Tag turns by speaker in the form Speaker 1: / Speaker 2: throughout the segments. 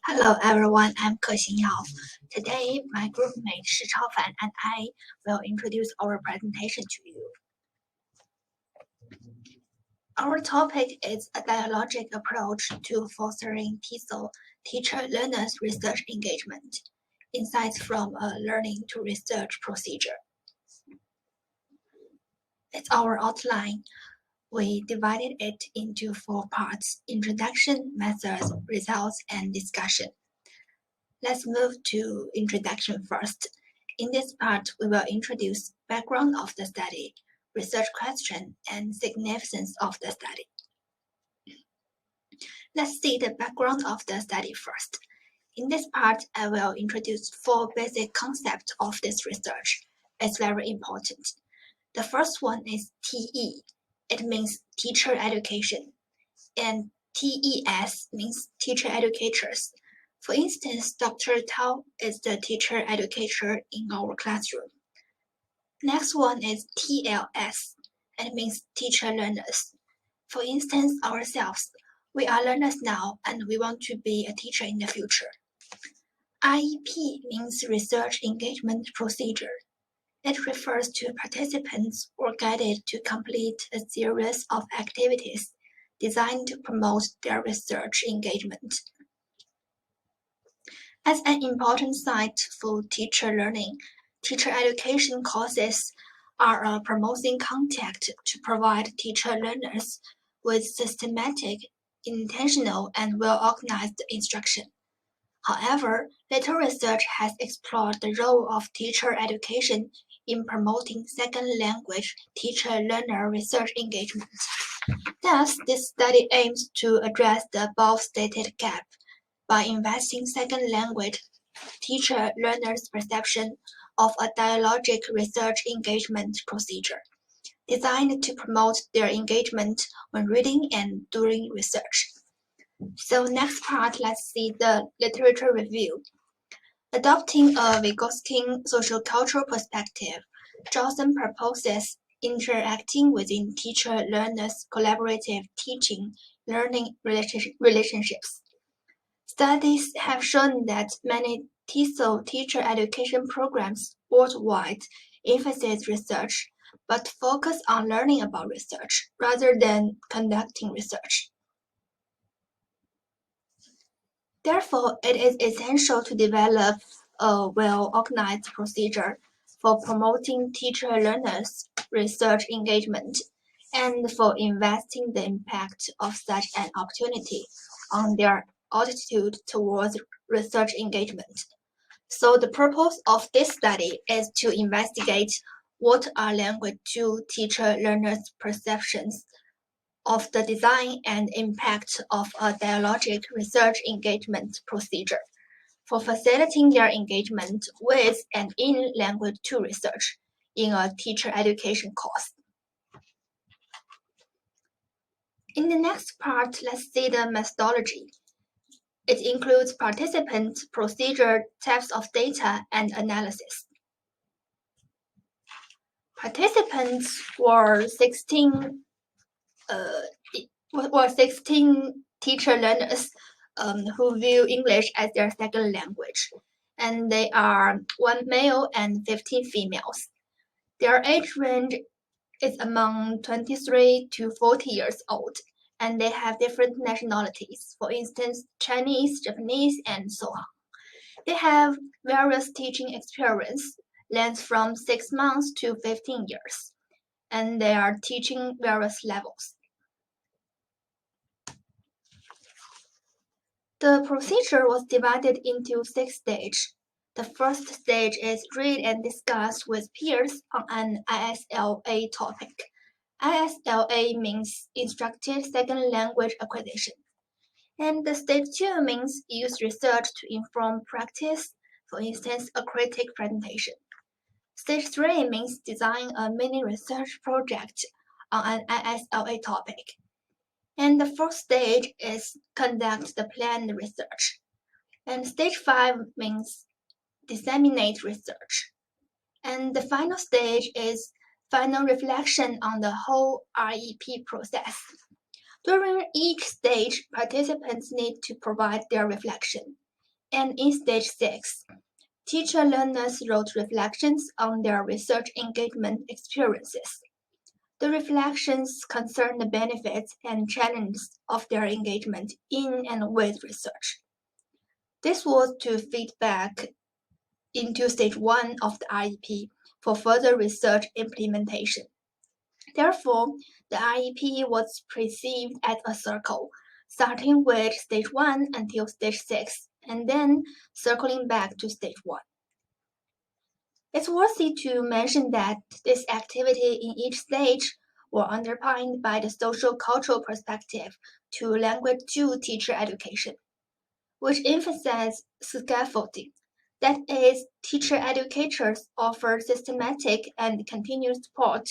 Speaker 1: Hello everyone, I'm Kexing Yao. Today, my groupmate Shicaho and I will introduce our presentation to you. Our topic is a dialogic approach to fostering TESOL, teacher-learners research engagement, insights from a learning to research procedure. It's our outline. We divided it into 4 parts: introduction, methods, results, and discussion. Let's move to introduction first. In this part, we will introduce background of the study, research question, and significance of the study. Let's see the background of the study first. In this part, I will introduce 4 basic concepts of this research. It's very important. The first one is TE. It means teacher education. And TES means teacher educators. For instance, Dr. Tao is the teacher educator in our classroom. Next one is TLS. It means teacher learners. For instance, ourselves, we are learners now and we want to be a teacher in the future. IEP means research engagement procedure. It refers to participants who are guided to complete a series of activities designed to promote their research engagement. As an important site for teacher learning, teacher education courses are a promoting contact to provide teacher learners with systematic, intentional, and well-organized instruction. However, little research has explored the role of teacher education in promoting second language teacher-learner research engagement. Thus, this study aims to address the above-stated gap by investing second language teacher-learners' perception of a dialogic research engagement procedure, designed to promote their engagement when reading and doing research. So next part, let's see the literature review. Adopting a Vygotsky social-cultural perspective, Johnson proposes interacting within teacher-learners collaborative teaching-learning relationships. Studies have shown that many TESOL teacher education programs worldwide emphasize research, but focus on learning about research rather than conducting research. Therefore, it is essential to develop a well-organized procedure for promoting teacher-learners research engagement and for investing the impact of such an opportunity on their attitude towards research engagement. So the purpose of this study is to investigate what are language 2 teacher-learners' perceptions of the design and impact of a dialogic research engagement procedure for facilitating their engagement with and in language 2 research in a teacher education course. In the next part, let's see the methodology. It includes participants, procedure, types of data, and analysis. Participants were 16 teacher learners who view English as their second language, and they are 1 male and 15 females. Their age range is among 23 to 40 years old, and they have different nationalities, for instance, Chinese, Japanese, and so on. They have various teaching experience, length from 6 months to 15 years, and they are teaching various levels. The procedure was divided into 6 stages. The first stage is read and discuss with peers on an ISLA topic. ISLA means Instructed Second Language Acquisition. And the stage 2 means use research to inform practice, for instance, a critic presentation. Stage 3 means design a mini research project on an ISLA topic. And the fourth stage is conduct the planned research. And stage 5 means disseminate research. And the final stage is final reflection on the whole REP process. During each stage, participants need to provide their reflection. And in stage 6, teacher learners wrote reflections on their research engagement experiences. The reflections concern the benefits and challenges of their engagement in and with research. This was to feed back into stage 1 of the IEP for further research implementation. Therefore, the IEP was perceived as a circle, starting with stage 1 until stage 6, and then circling back to stage 1. It's worthy to mention that this activity in each stage were underpinned by the social-cultural perspective to language 2 teacher education, which emphasizes scaffolding. That is, teacher educators offer systematic and continuous support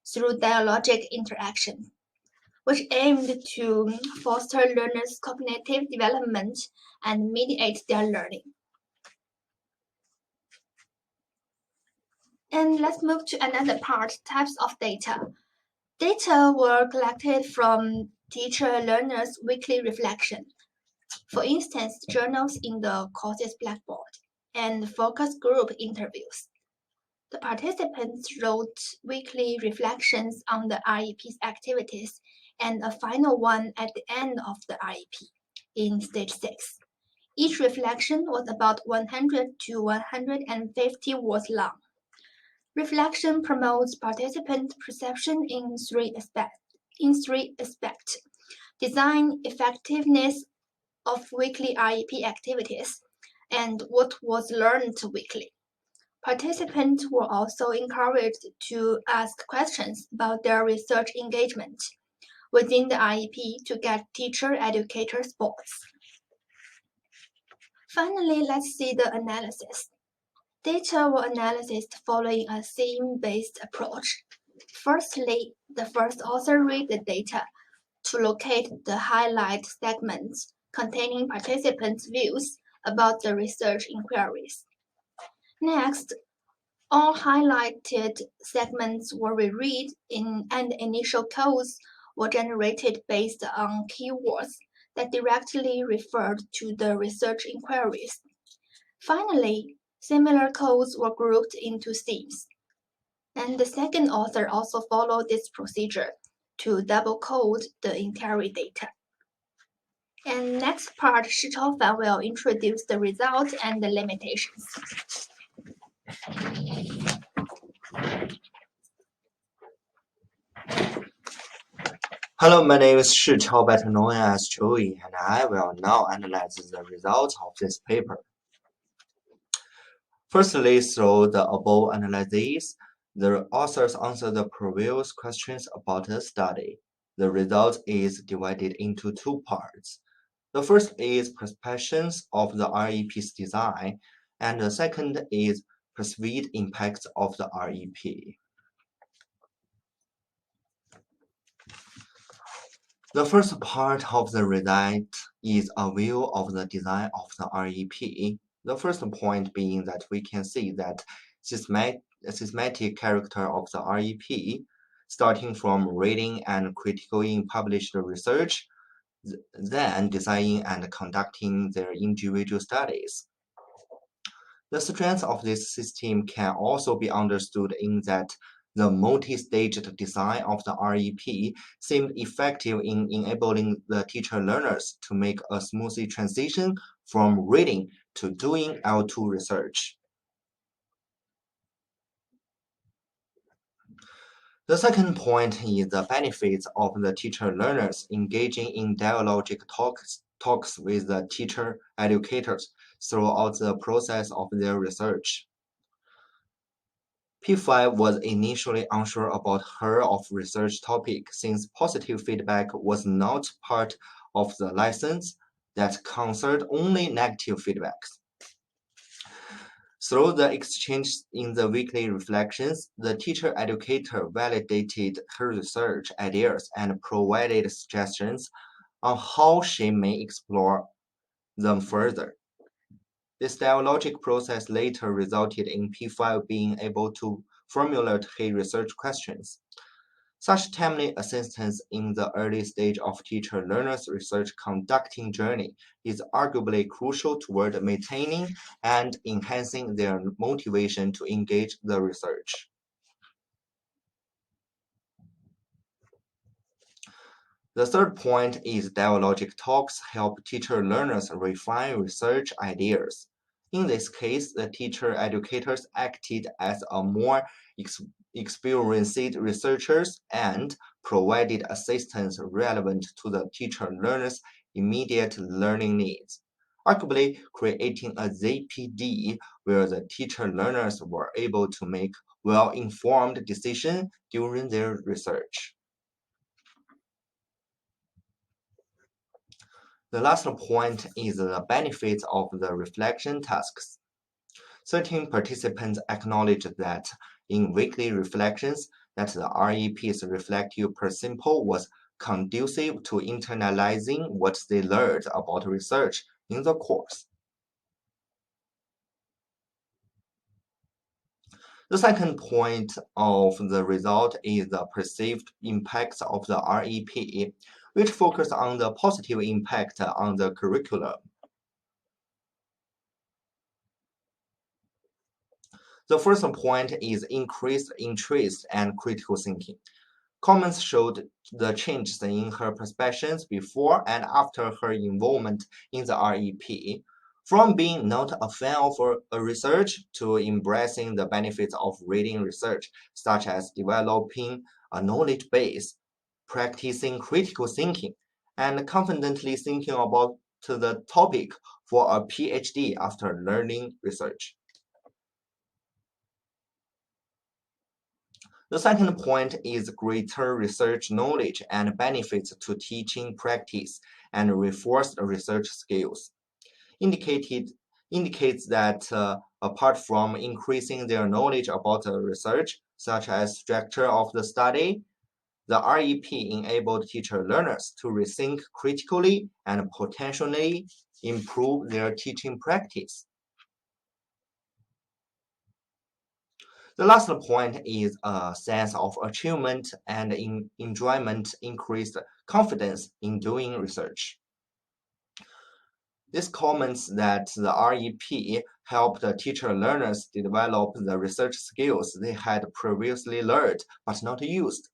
Speaker 1: through dialogic interaction, which aimed to foster learners' cognitive development and mediate their learning. And let's move to another part, types of data. Data were collected from teacher learners' weekly reflection. For instance, journals in the course's blackboard and focus group interviews. The participants wrote weekly reflections on the IEP's activities and a final one at the end of the IEP in stage 6. Each reflection was about 100 to 150 words long. Reflection promotes participant perception in three aspects: design effectiveness of weekly IEP activities and what was learned weekly. Participants were also encouraged to ask questions about their research engagement within the IEP to get teacher-educator spots. Finally, let's see the analysis. Data were analyzed following a theme-based approach. Firstly, the first author read the data to locate the highlight segments containing participants' views about the research inquiries. Next, all highlighted segments were reread and initial codes were generated based on keywords that directly referred to the research inquiries. Finally, similar codes were grouped into themes. And the second author also followed this procedure to double code the entire data. And next part, Shicaho will introduce the results and the limitations.
Speaker 2: Hello, my name is Shicaho, better known as Joey, and I will now analyze the results of this paper. Firstly, through the above analysis, the authors answer the previous questions about the study. The result is divided into two parts. The first is perceptions of the REP's design, and the second is perceived impacts of the REP. The first part of the result is a view of the design of the REP. The first point being that we can see that systematic character of the REP, starting from reading and critically published research, then designing and conducting their individual studies. The strength of this system can also be understood in that the multi-staged design of the REP seemed effective in enabling the teacher learners to make a smooth transition from reading to doing L2 research. The second point is the benefits of the teacher learners engaging in dialogic talks with the teacher educators throughout the process of their research. P5 was initially unsure about her of research topic since positive feedback was not part of the license that concerned only negative feedbacks. Through the exchange in the weekly reflections, the teacher educator validated her research ideas and provided suggestions on how she may explore them further. This dialogic process later resulted in P5 being able to formulate his research questions. Such timely assistance in the early stage of teacher-learner's research conducting journey is arguably crucial toward maintaining and enhancing their motivation to engage the research. The third point is dialogic talks help teacher-learners refine research ideas. In this case, the teacher-educators acted as a more experienced researchers and provided assistance relevant to the teacher-learner's immediate learning needs, arguably creating a ZPD where the teacher-learners were able to make well-informed decisions during their research. The last point is the benefits of the reflection tasks. Certain participants acknowledged that in weekly reflections that the REP's reflective principle was conducive to internalizing what they learned about research in the course. The second point of the result is the perceived impacts of the REP, which focus on the positive impact on the curriculum. The first point is increased interest and critical thinking. Comments showed the changes in her perceptions before and after her involvement in the REP, from being not a fan of a research to embracing the benefits of reading research, such as developing a knowledge base, practicing critical thinking, and confidently thinking about the topic for a PhD after learning research. The second point is greater research knowledge and benefits to teaching practice and reinforced research skills. Indicates that apart from increasing their knowledge about the research, such as structure of the study, the REP enabled teacher learners to rethink critically and potentially improve their teaching practice. The last point is a sense of achievement and enjoyment, increased confidence in doing research. This comments that the REP helped the teacher learners develop the research skills they had previously learned but not used.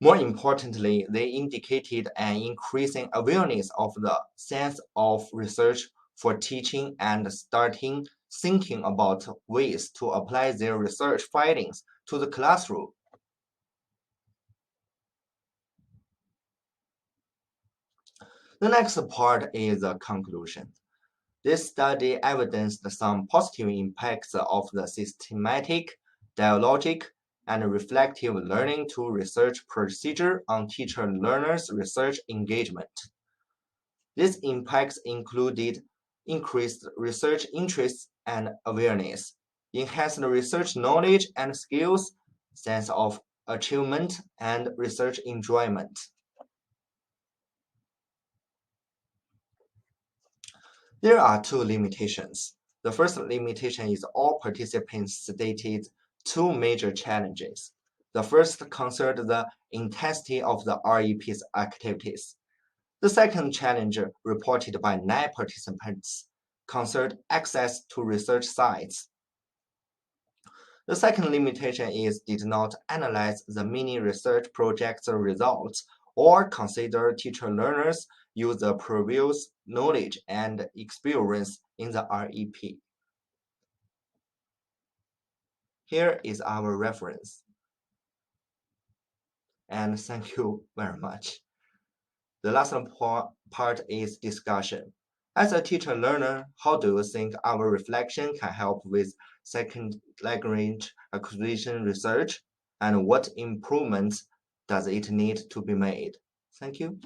Speaker 2: More importantly, they indicated an increasing awareness of the sense of research for teaching and starting thinking about ways to apply their research findings to the classroom. The next part is the conclusion. This study evidenced some positive impacts of the systematic, dialogic, and reflective learning to research procedure on teacher-learners' research engagement. These impacts included increased research interest and awareness, enhanced research knowledge and skills, sense of achievement, and research enjoyment. There are two limitations. The first limitation is all participants stated two major challenges. The first concerned the intensity of the REP's activities. The second challenge, reported by 9 participants, concerned access to research sites. The second limitation is did not analyze the mini research project's results or consider teacher learners use the previous knowledge and experience in the REP. Here is our reference. And thank you very much. The last part is discussion. As a teacher learner, how do you think our reflection can help with second language acquisition research, and what improvements does it need to be made? Thank you.